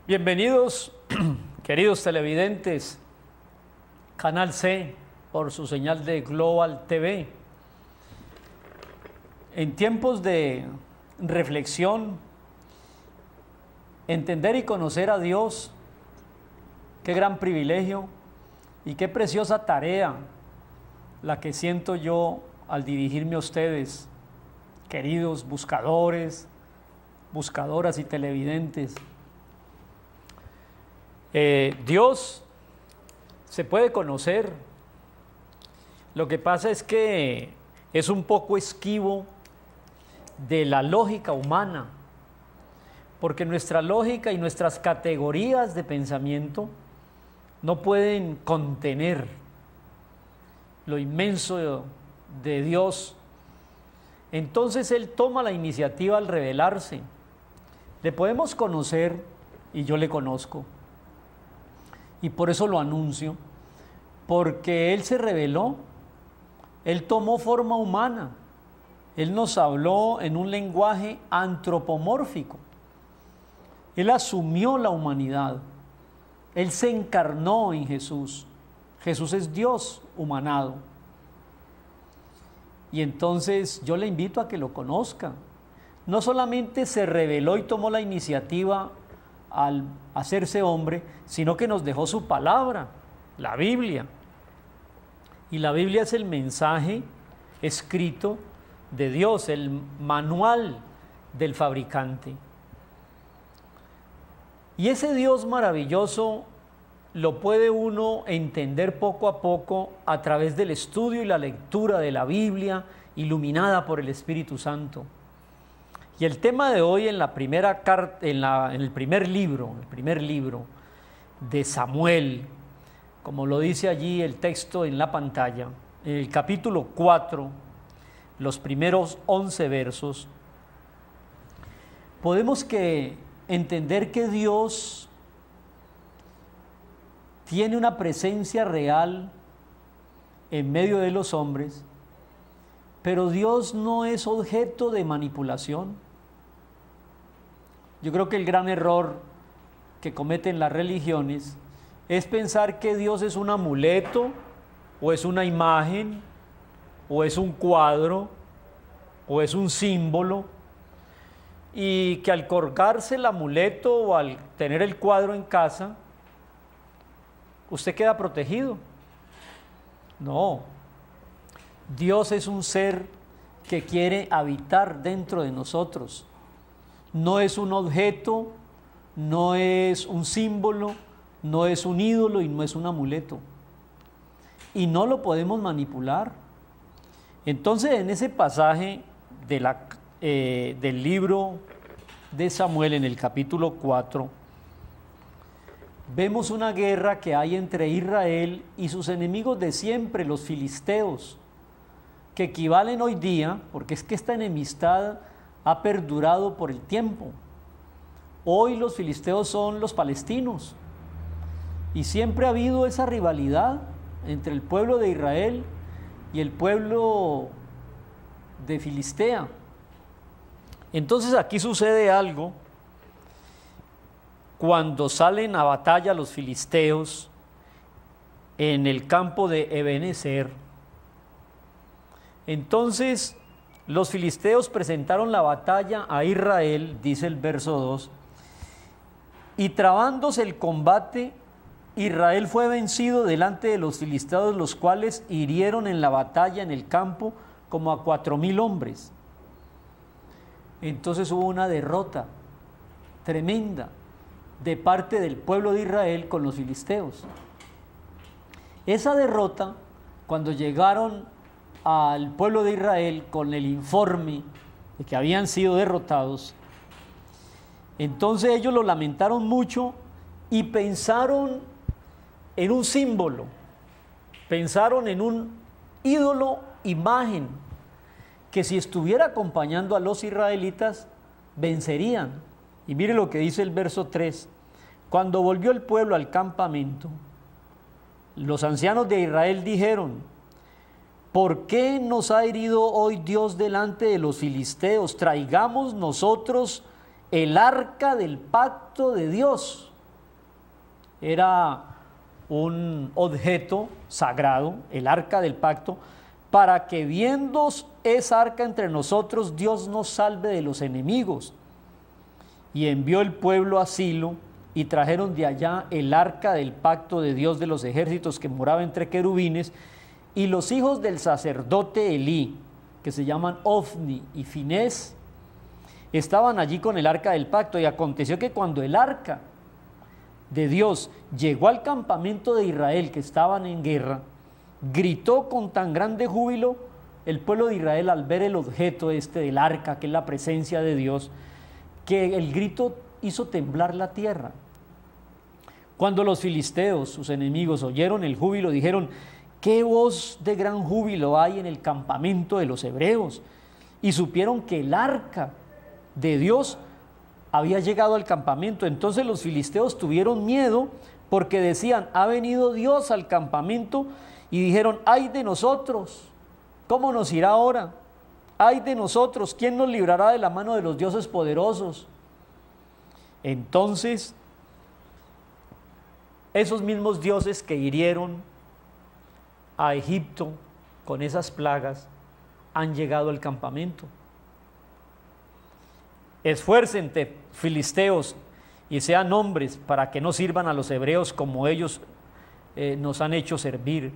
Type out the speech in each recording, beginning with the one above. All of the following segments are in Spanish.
Bienvenidos, queridos televidentes, Canal C, por su señal de Global TV. En tiempos de reflexión, entender y conocer a Dios, qué gran privilegio y qué preciosa tarea la que siento yo al dirigirme a ustedes, queridos buscadores, buscadoras y televidentes. Dios se puede conocer. Lo que pasa es que es un poco esquivo de la lógica humana, porque nuestra lógica y nuestras categorías de pensamiento no pueden contener lo inmenso de Dios. Entonces Él toma la iniciativa al revelarse. Le podemos conocer y yo le conozco. Y por eso lo anuncio, porque Él se reveló, Él tomó forma humana, Él nos habló en un lenguaje antropomórfico, Él asumió la humanidad, Él se encarnó en Jesús. Jesús es Dios humanado. Y entonces yo le invito a que lo conozca. No solamente se reveló y tomó la iniciativa al hacerse hombre, sino que nos dejó su palabra, la Biblia. Y la Biblia es el mensaje escrito de Dios, el manual del fabricante. Y ese Dios maravilloso lo puede uno entender poco a poco a través del estudio y la lectura de la Biblia, iluminada por el Espíritu Santo. Y el tema de hoy en el primer libro de Samuel, como lo dice allí el texto en la pantalla, en el capítulo 4, los primeros 11 versos, podemos entender que Dios tiene una presencia real en medio de los hombres, pero Dios no es objeto de manipulación. Yo creo que el gran error que cometen las religiones es pensar que Dios es un amuleto, o es una imagen, o es un cuadro, o es un símbolo, y que al colgarse el amuleto o al tener el cuadro en casa, usted queda protegido. No, Dios es un ser que quiere habitar dentro de nosotros. No es un objeto, no es un símbolo, no es un ídolo y no es un amuleto. Y no lo podemos manipular. Entonces, en ese pasaje del libro de Samuel, en el capítulo 4, vemos una guerra que hay entre Israel y sus enemigos de siempre, los filisteos, que equivalen hoy día, porque es que esta enemistad ha perdurado por el tiempo. Hoy los filisteos son los palestinos, y siempre ha habido esa rivalidad entre el pueblo de Israel y el pueblo de Filistea. Entonces aquí sucede algo cuando salen a batalla los filisteos en el campo de Ebenezer. Entonces los filisteos presentaron la batalla a Israel, dice el verso 2, y trabándose el combate, Israel fue vencido delante de los filisteos, los cuales hirieron en la batalla en el campo como a 4,000 hombres. Entonces hubo una derrota tremenda de parte del pueblo de Israel con los filisteos. Esa derrota, cuando llegaron al pueblo de Israel con el informe de que habían sido derrotados, entonces ellos lo lamentaron mucho y pensaron en un símbolo, pensaron en un ídolo, imagen, que si estuviera acompañando a los israelitas, vencerían. Y mire lo que dice el verso 3. Cuando volvió el pueblo al campamento, los ancianos de Israel dijeron: ¿por qué nos ha herido hoy Dios delante de los filisteos? Traigamos nosotros el arca del pacto de Dios. era un objeto sagrado, el arca del pacto, para que viendo esa arca entre nosotros, Dios nos salve de los enemigos. Y envió el pueblo a Silo, y trajeron de allá el arca del pacto de Dios de los ejércitos que moraba entre querubines, y los hijos del sacerdote Elí, que se llaman Ofni y Finés, estaban allí con el arca del pacto. Y aconteció que cuando el arca de Dios llegó al campamento de Israel, que estaban en guerra, gritó con tan grande júbilo el pueblo de Israel al ver el objeto del arca, que es la presencia de Dios, que el grito hizo temblar la tierra. Cuando los filisteos, sus enemigos, oyeron el júbilo, dijeron: ¿qué voz de gran júbilo hay en el campamento de los hebreos? Y supieron que el arca de Dios había llegado al campamento. Entonces los filisteos tuvieron miedo, porque decían: ha venido Dios al campamento. Y dijeron: ay de nosotros, ¿cómo nos irá ahora? Ay de nosotros, ¿quién nos librará de la mano de los dioses poderosos? Entonces esos mismos dioses que hirieron a Egipto con esas plagas han llegado al campamento. Esfuércense, filisteos, y sean hombres, para que no sirvan a los hebreos como ellos nos han hecho servir.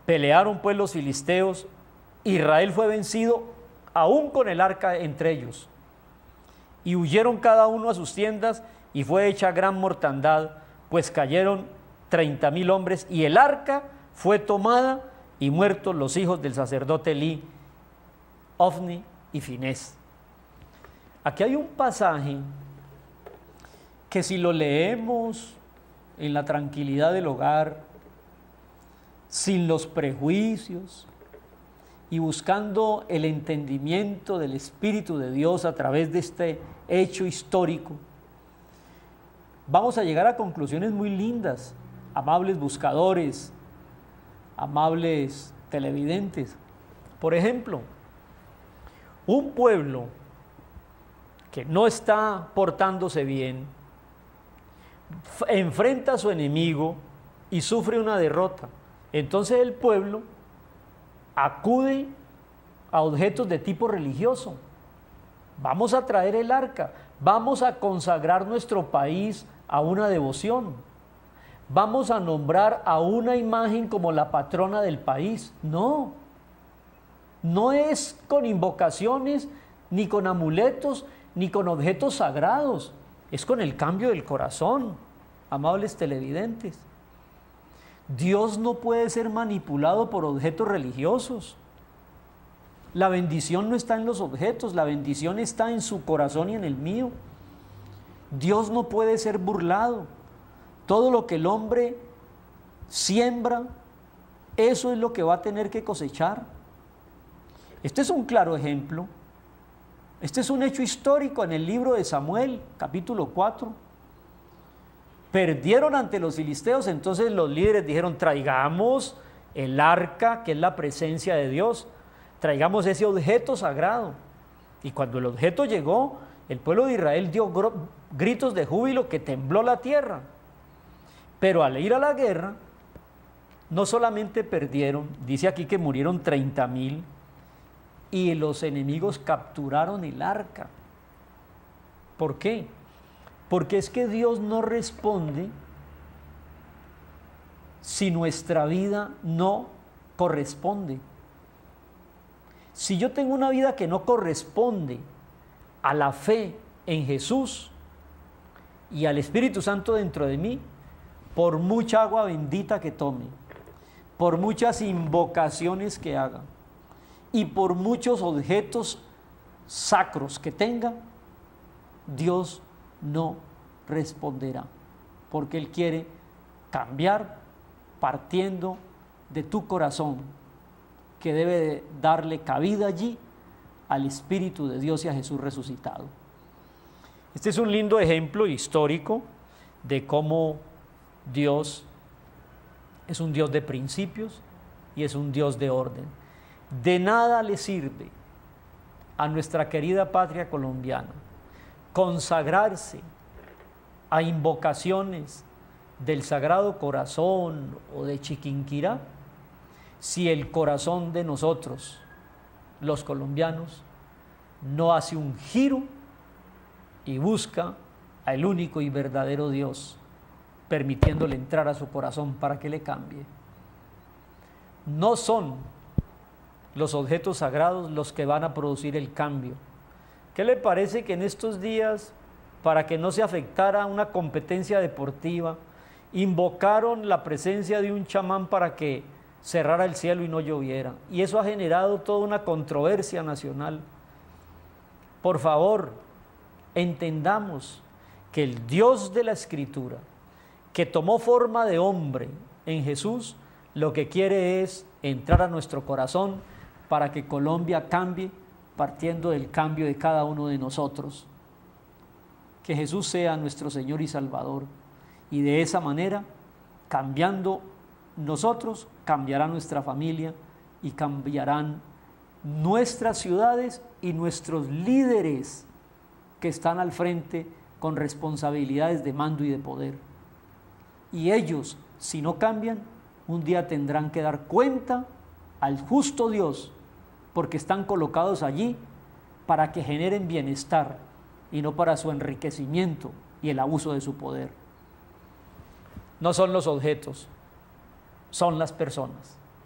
Pelearon pues los filisteos. Israel fue vencido aún con el arca entre ellos, y huyeron cada uno a sus tiendas, y fue hecha gran mortandad, pues cayeron 30,000 hombres, y el arca fue tomada, y muertos los hijos del sacerdote Elí, Ofni y Finés. Aquí hay un pasaje que, si lo leemos en la tranquilidad del hogar, sin los prejuicios y buscando el entendimiento del Espíritu de Dios a través de este hecho histórico, vamos a llegar a conclusiones muy lindas, amables buscadores, amables televidentes. Por ejemplo, un pueblo que no está portándose bien enfrenta a su enemigo y sufre una derrota. Entonces el pueblo acude a objetos de tipo religioso. Vamos a traer el arca, vamos a consagrar nuestro país a una devoción, vamos a nombrar a una imagen como la patrona del país. No es con invocaciones, ni con amuletos, ni con objetos sagrados, es con el cambio del corazón, amables televidentes. Dios no puede ser manipulado por objetos religiosos. La bendición no está en los objetos, la bendición está en su corazón y en el mío. Dios no puede ser burlado. Todo lo que el hombre siembra, eso es lo que va a tener que cosechar. Este es un claro ejemplo. Este es un hecho histórico en el libro de Samuel, capítulo 4. Perdieron ante los filisteos, entonces los líderes dijeron: traigamos el arca, que es la presencia de Dios, traigamos ese objeto sagrado. Y cuando el objeto llegó, el pueblo de Israel dio gritos de júbilo que tembló la tierra. Pero al ir a la guerra, no solamente perdieron, dice aquí que murieron 30,000, y los enemigos capturaron el arca. ¿Por qué? Porque es que Dios no responde si nuestra vida no corresponde. Si yo tengo una vida que no corresponde a la fe en Jesús y al Espíritu Santo dentro de mí, por mucha agua bendita que tome, por muchas invocaciones que haga y por muchos objetos sacros que tenga, Dios no responderá, porque Él quiere cambiar partiendo de tu corazón, que debe darle cabida allí al Espíritu de Dios y a Jesús resucitado. Este es un lindo ejemplo histórico de cómo Dios es un Dios de principios y es un Dios de orden. De nada le sirve a nuestra querida patria colombiana consagrarse a invocaciones del Sagrado Corazón o de Chiquinquirá si el corazón de nosotros, los colombianos, no hace un giro y busca al único y verdadero Dios, permitiéndole entrar a su corazón para que le cambie. No son los objetos sagrados los que van a producir el cambio. ¿Qué le parece que en estos días, para que no se afectara una competencia deportiva, invocaron la presencia de un chamán para que cerrara el cielo y no lloviera? Y eso ha generado toda una controversia nacional. Por favor, entendamos que el Dios de la Escritura, que tomó forma de hombre en Jesús, lo que quiere es entrar a nuestro corazón para que Colombia cambie, partiendo del cambio de cada uno de nosotros. Que Jesús sea nuestro Señor y Salvador, y de esa manera, cambiando nosotros, cambiará nuestra familia y cambiarán nuestras ciudades y nuestros líderes que están al frente con responsabilidades de mando y de poder. Y ellos, si no cambian, un día tendrán que dar cuenta al justo Dios, porque están colocados allí para que generen bienestar y no para su enriquecimiento y el abuso de su poder. No son los objetos, son las personas.